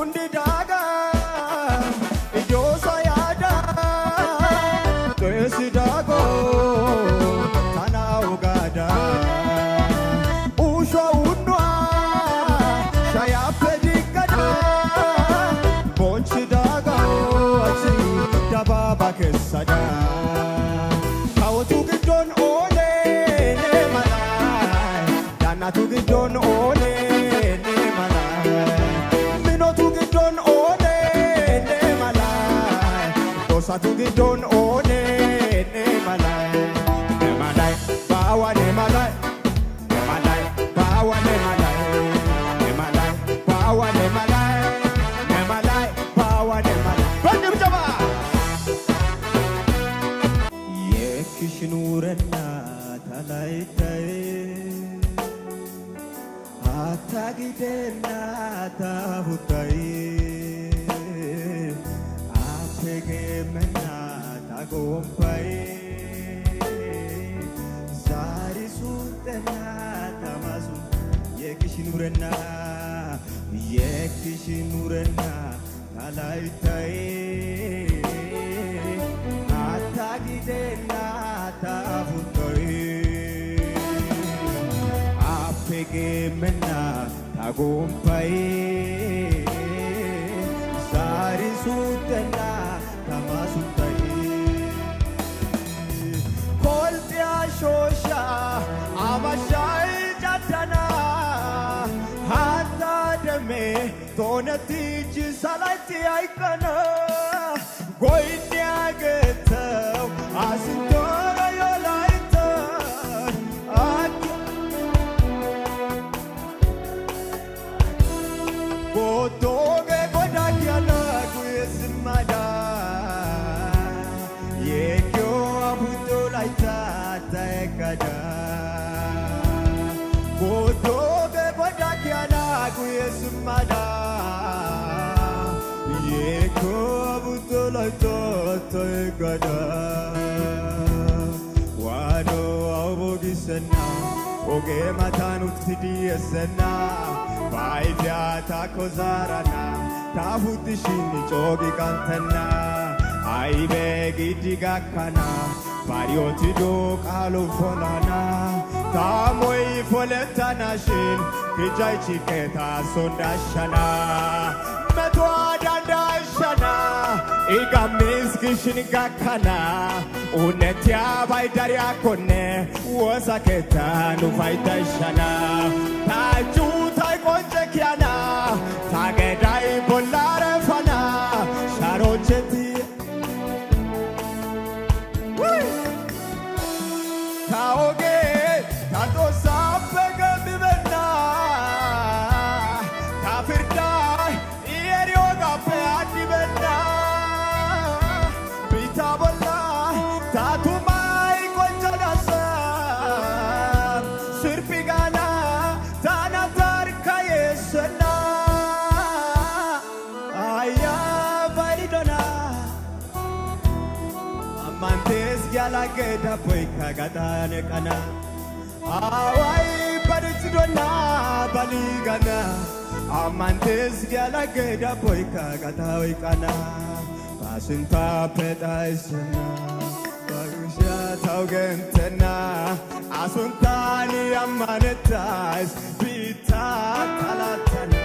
hundi daga ijosa yada tesi dago kana ugada usho unwa shaya pedikada bonchi daga achi dababa kesada kawtu gidon ole ne malai danatu gidon ole ne malai minotu gidon ole ne malai dosatu gidon ole ne malai bawa ne malai bawa ne malai bawa ne malai bawa ne malai bandim jaba yekishnurna talaitai atagidena tahutai apegemena tagompai zari sutena tamasu yekishnurna talaitai atagidena tahutai apegemena tagompai zari sutena tamasutai kolpya shosha amashai jatana hata deme tonati jisalati aikana goinya getav asitara yolaita Gotoge godakiana kuyesimada yekyo abutolaita taekada Gotoge godakiana kuyesimada yekyo abutolaita taekada Wano abogisena oge matanut tidiyesena Vaidya takozarana tahutishini chogi kantana aibe gidigakana varioti do kalufonana tamoi foletana shin kijai chiketa sondashana metwa dandashana igamis kishinigakana unetia vaidaria kone wasaketa nuvaidashana taju Kiana Tagedai Bolare Fana Sharocheti Taoge Tato Sapega Bivena Tafirda Ierioga Peati Vena Pitabola Tatumai Konjanasa Sirpigana Amantes yalageda poika gadane kana awai paritidona baligana Amantes yalageda poika gadai kana pasinta pedaisena bagusha taugentena asuntani amanetais pita talatana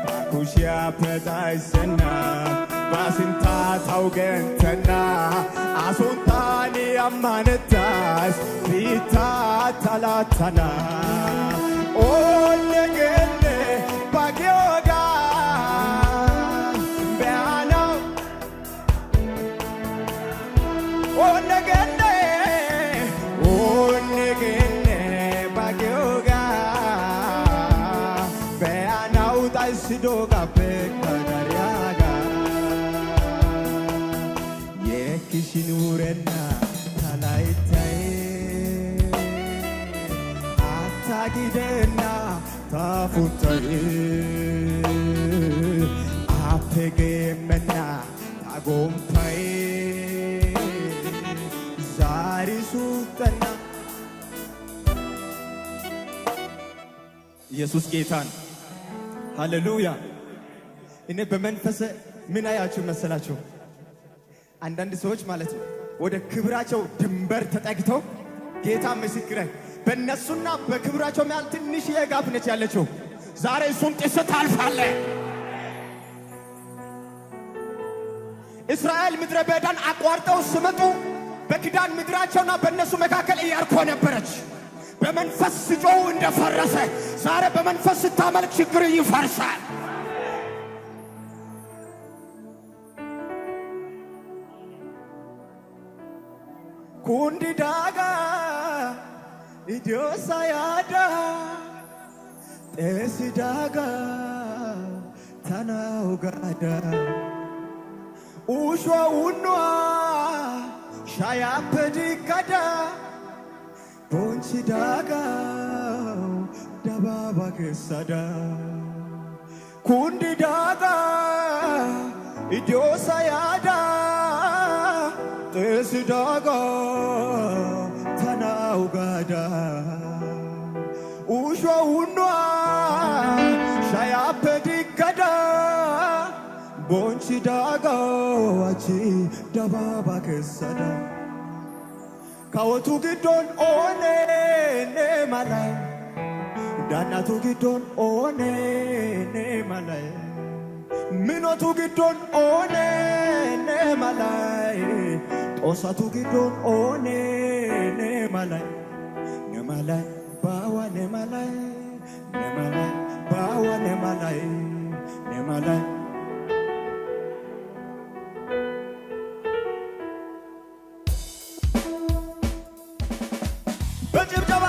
bagushia pedaisena Basinta taugentena asuntani amanetas pita talatana onegene bagyoga beana onegene bagyoga beana utasidoga pekadariaga Kishinurena talaitai atagidena tafutai apegemena tagompai zari sutana ኢየሱስ ጌታን ሃሌሉያ እኔ በመንፈስ ምን አያችሁ መሰላችሁ? አንዳንድ ሰዎች ማለት ነው ወደ ክብራቸው ድንበር ተጠግተው ጌታ ምስክሬ በእነሱና በክብራቸው መሃል ትንሽ የጋፕ ነች ያለችው። ዛሬ እሱን ጥሰት አልፋለህ። እስራኤል ምድረ በዳን አቋርጠው ሲመጡ በኪዳን ምድራቸውና በእነሱ መካከል ኢያሪኮ ነበረች። በመንፈስ ሲጮሁ እንደፈረሰ ዛሬ በመንፈስ ስታመልክ ችግር ይፈርሳል። ኩንዲ ዳጋ ኢዲዮሳ ያዳ ጤሲ ዳጋ ታናው ጋዳ ኡሾ ውኗ ሻያፐዲ ጋዳ ቦንቺ ዳጋ ደባባ ከሳዳ ኩንዲ ዳጋ ኢዲዮሳ ያዳ ጤሲ ዳጋ ታናው ጋዳ ኡሾ ውኗ ሻያፐዲ ጋዳ ቦንቺ ዳጋ አቺ ደባባ ከሳዳ ካወቱ ግዶን ኦኔ ነማላይ ዳናቱ ግዶን ኦኔ ነማላይ ሚኖቱ ግዶን ኦኔ ነማላይ ጦሳቱ ግዶን ኦኔ ነማላይ ነማላይ ባዋ ነማላይ ነማላይ ባዋ ነማላይ ነማላይ በጭብጨባ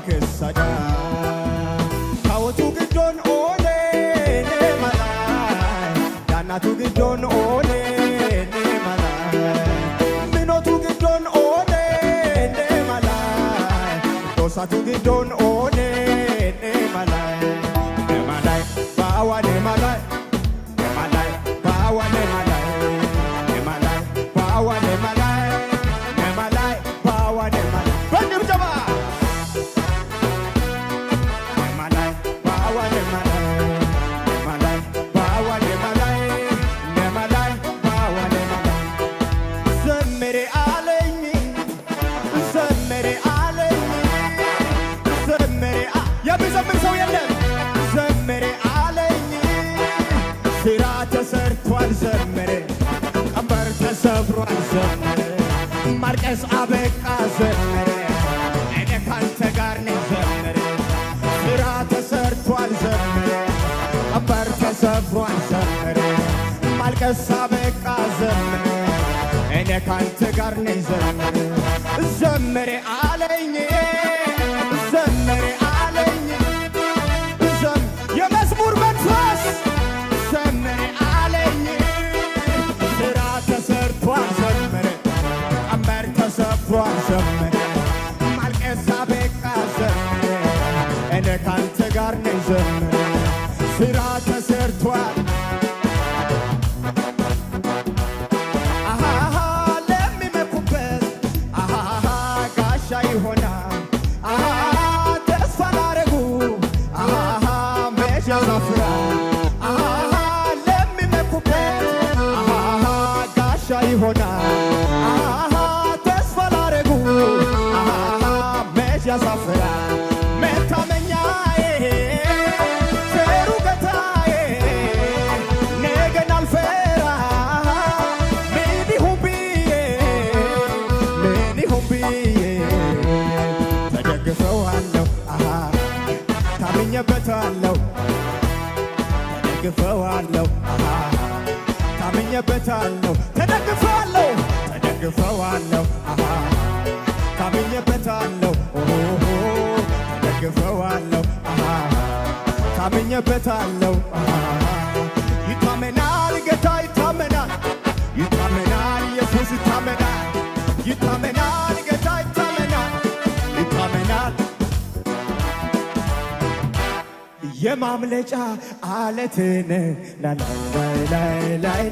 ከሳዳ ካወቱ ግዶን ኦኔ ነማላይ ዳናቱ ግዶን ኦኔ ነማላይ ሚኖቱ ግዶን ኦኔ ነማላይ ጦሳቱ ግዶን ኦኔ ነማላይ ነማላይ ባዋ ነማላይ ነማላይ ባዋ ነማላይ ነማላይ ባዋ ነማላይ ነማላይ ባዋ ነማላይ በጭብጨባ የሚዘምር ሰው የለም። ዘመሬ አለኝ ስራ ተሰርቷል። ዘመሬ ቀንበር ተሰብሯል። ዘመሬ ማልቀስ አበቃ። ዘመሬ እኔ ካንተ ጋር ነኝ። ዘመሬ ስራ ተሰርቷል። ዘመሬ ቀንበር ተሰብሯል። ዘመሬ ማልቀስ አበቃ። ዘመሬ እኔ ካንተ ጋር ነኝ። ዘመሬ ዘመሬ አለኝ ዘመሬ የመዝሙር መንፈስ ዘመሬ አለኝ ስራ ተሰርቷል። ዘመሬ ቀንበር ተሰብሯል። ዘመሬ ማልቀስ አበቃ። ዘመሬ እኔ ካንተ ጋር ነኝ። ዘመሬ ስራ ተሰርቷል። አሃሃ ለሚመኩበት አሃሃ ጋሻ ይሆናል። ተስፋ ላረጉ ያዛፍራል። ለሚመኩበት ጋሻ ይሆናል። ተስፋ ላረጉ መች ያሳፍራል። መታመኛዬ ቸሩ ጌታዬ ነገን አልፈራ ምን ይሁን ብዬ ተደግፈዋለሁ። ታምኜበታለሁ ተደግፈዋለሁ። ታምኜበታለሁ ተደግፈዋለሁ ተደግፈዋለሁ ታምኜበታለሁ ይታመናል ጌታ ይታመናል ይታመናል ኢየሱስ ይታመናል ይታመናል ጌታ ይታመናል ይታመናል የማምለጫ አለትን ላይ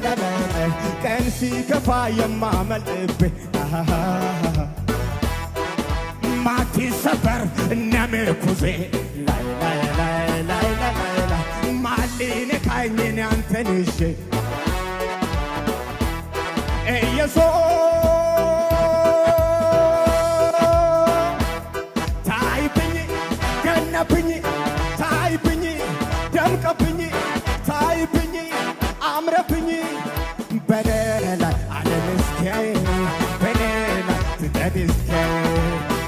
ቀን ሲከፋ የማመልጥብህ ማትሰበር ነምርኩዜ ላይ ማሊነካኝን አንተን ይዤ ኢየሱስ ታይብኝ ገነብኝ ታይብኝ ደምቀብኝ ታይብኝ አምረብኝ በኔላ አለምስኪያዬ በኔላ ትጠድስኪያዬ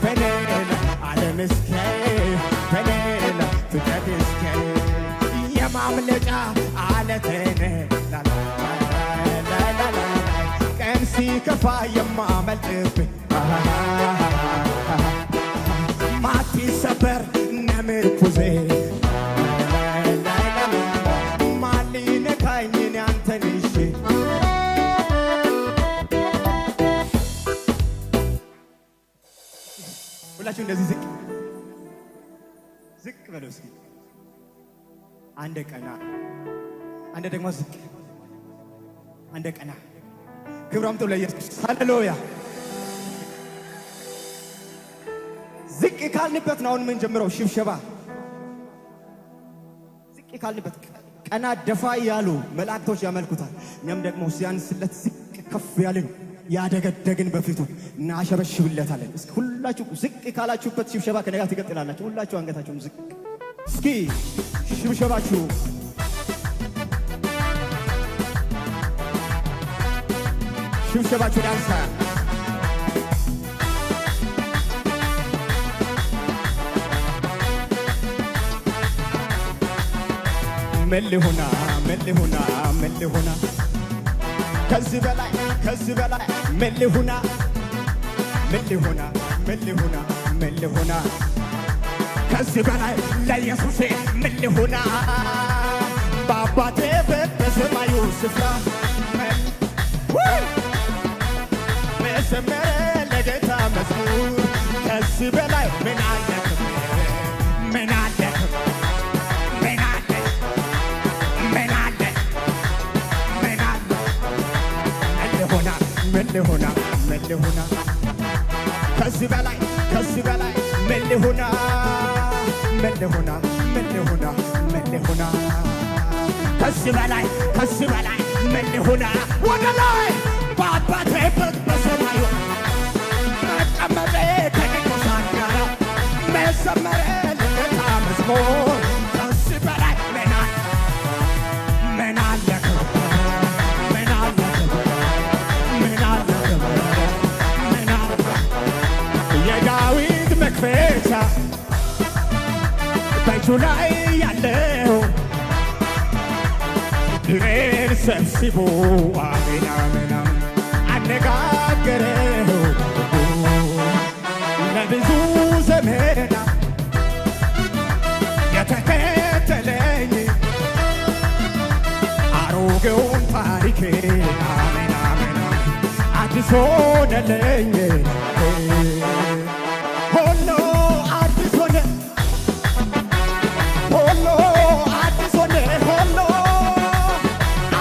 በኔላ አለምስኪያዬ በኔላ ትጠድስኪያዬ የማምለጫ አለቴን ቀን ሲከፋ የማመልጥብህ ማትሰበር ነምርኩዜ ማሊነካኝን አንተን ይዤ ሁላችሁ እንደዚህ ዝቅ በለው እስኪ አንድ ቀና አንድ ደግሞ ዝቅ አንድ ቀና ክብራም ተው ለኢየሱስ ሃሌሉያ ዝቅ ካልንበት ነው ምን ጀምረው ሽብሸባ ዝቅ ካልንበት ቀና ደፋ ያሉ መላእክቶች ያመልኩታል እኛም ደግሞ ሲያንስለት ዝቅ ከፍ ያልን ያደገደግን በፊቱ እናሸበሽብለታለን እስኪ ሁላችሁ ዝቅ ካላችሁበት ሽብሸባ ከነጋ ትቀጥላላችሁ ሁላችሁ አንገታችሁን ዝቅ እስኪ ሽብሸባችሁ ሽብሸባችሁ ዳንሳ መልሁና ከዚህ በላይ መልሁና ከዚህ በላይ ለኢየሱስ መልሁና በአባቴ ቤት በሰማዩ ስፍራ መዘመር ለጌታ መዝሙር ከዚህ በላይ ምን አለ መልሁና ከዚህ በላይ መልሁና ከዚህ በላይ መልሁና ወደ ላይ በአባቴ ቤት በሰማዩ መቀመጤ ከቅዱሳን ጋር መዘመር ለጌታ መዝሙር ከዚህ በላይ ምን አለ የዳዊት መክፈቻ በእጁ ላይ ያለው ድሬን ሰብስቦ አሜን አነጋገረው ለብዙ ዘመናት የተከተለኝ አሮጌውን ታሪክ አሜን አዲስ ሆነልኝ ሁሉ አዲስ ሆነ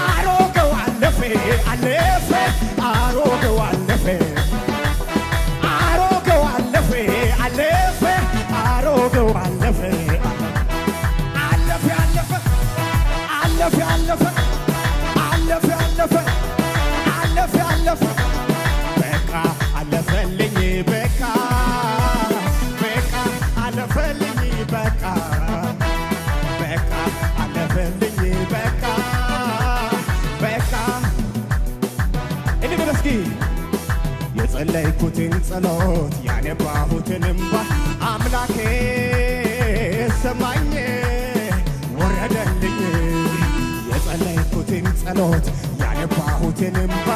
አሮጌው አለፈ በቃ አለፈልኝ በቃ አለፈልኝ በቃ አለፈልኝ በቃ እንግዲህ እስኪ የጸለይኩትን ጸሎት ያነባሁትን እንባ አምላኬ ሰማኝ ወረደልኝ የጸለይኩትን ጸሎት ያነባሁትን እንባ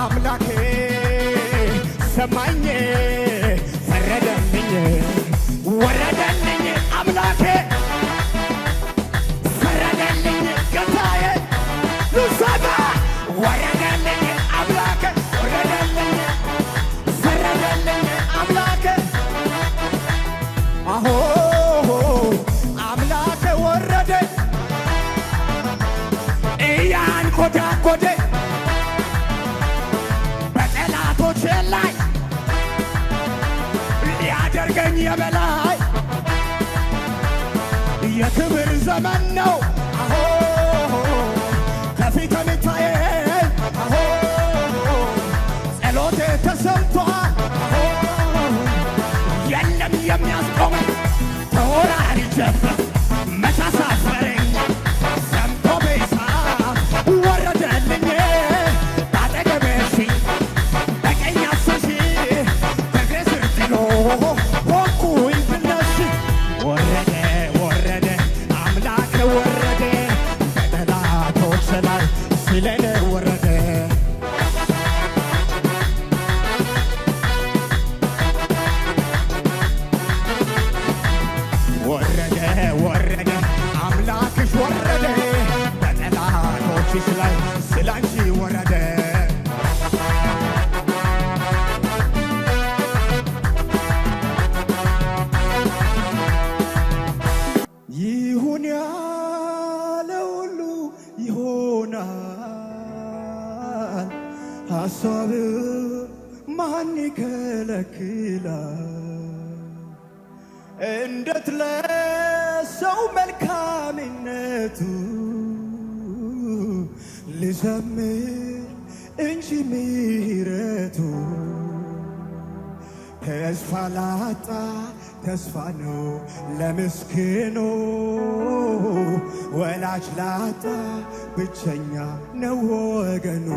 አምላኬ ሰማኝ ፈረደልኝ ወረደልኝ አምላኬ ነጎዴ በጠላቶቼ ላይ ሊያደርገኝ የበላይ የክብር ዘመን ነው አሆ ከፊት ምታዬ አሆ ጸሎቴ ተሰምቷል አሆ የለም የሚያስቆመኝ ተወራርጄበት መታሳፈረኝ ሰምቶ በእሳት ወረደልኝ ባጠገቤ ሺህ በቀኝ 10 ሺህ በእግሬ ስር ጥሎ ሆንኩኝ ብነሽ ወረደ ወረደ አምላክ ወረደ በጠላቶች ላይ ስለኔ ወረደ ወረደ ወረደ አምላክሽ ወረደ በጠላቶችሽ ላይ ስላንቺ ወረደ ይሁን ያለ ሁሉ ይሆናል ሐሳብ ማን ይከለክላል እንዴት ለሰው መልካምነቱ ልዘምር እንጂ ምሕረቱ ተስፋ ላጣ ተስፋ ነው ለምስኪኑ ወላጅ ላጣ ብቸኛ ነው ወገኑ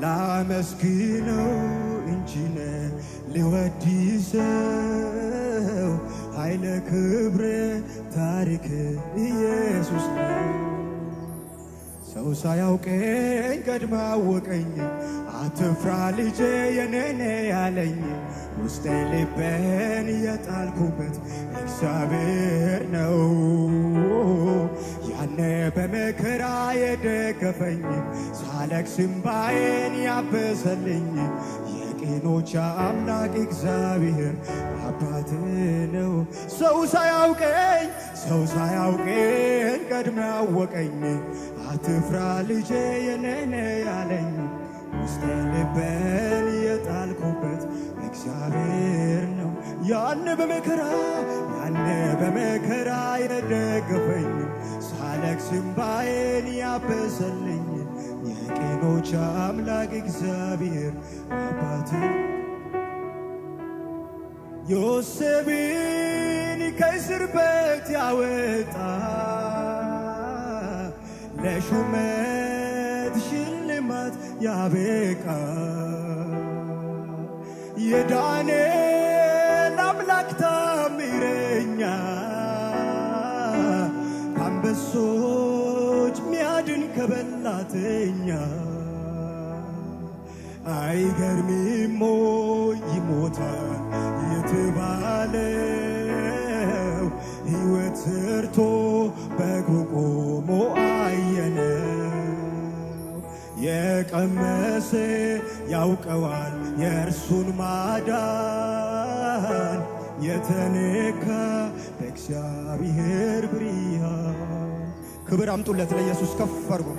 ላመስግነው እንጂ ልወድሰው ኃይለ ክብር ታሪክ ኢየሱስ ነው ሰው ሳያውቀኝ ቀድሞ አወቀኝ አትፍራ ልጄ የኔ ያለኝ ውስጤ ልቤን የጣልኩበት እግዚአብሔር ነው ያኔ በመከራ የደገፈኝ ሳለቅስ እንባዬን ያበሰልኝ የቅኖች አምላክ እግዚአብሔር አባቴ ነው ሰው ሳያውቀኝ ቀድሞ አወቀኝ አትፍራ ልጄ የኔ ያለኝ ውስጤ ልቤን የጣልኩበት እግዚአብሔር ነው ያኔ በመከራ የደገፈኝ ሳለቅስ እንባዬን ያበሰልኝ የቅኖች አምላክ እግዚአብሔር አባቴ ዮሴፍን ከእስር ቤት ያወጣ ለሹመት ሽልማት ያበቃ የዳንኤል አምላክ ታምረኛ ከአንበሶች ሚያድን ከበላተኛ አይገርምም ይሞታል የተባለው ሕይወት ሰርቶ በእግሩ ቆሞ አየነው የቀመሰ ያውቀዋል የእርሱን ማዳን የተነካ በእግዚአብሔር ብርሃን ክብር አምጡለት ለኢየሱስ ከፍ አድርጉ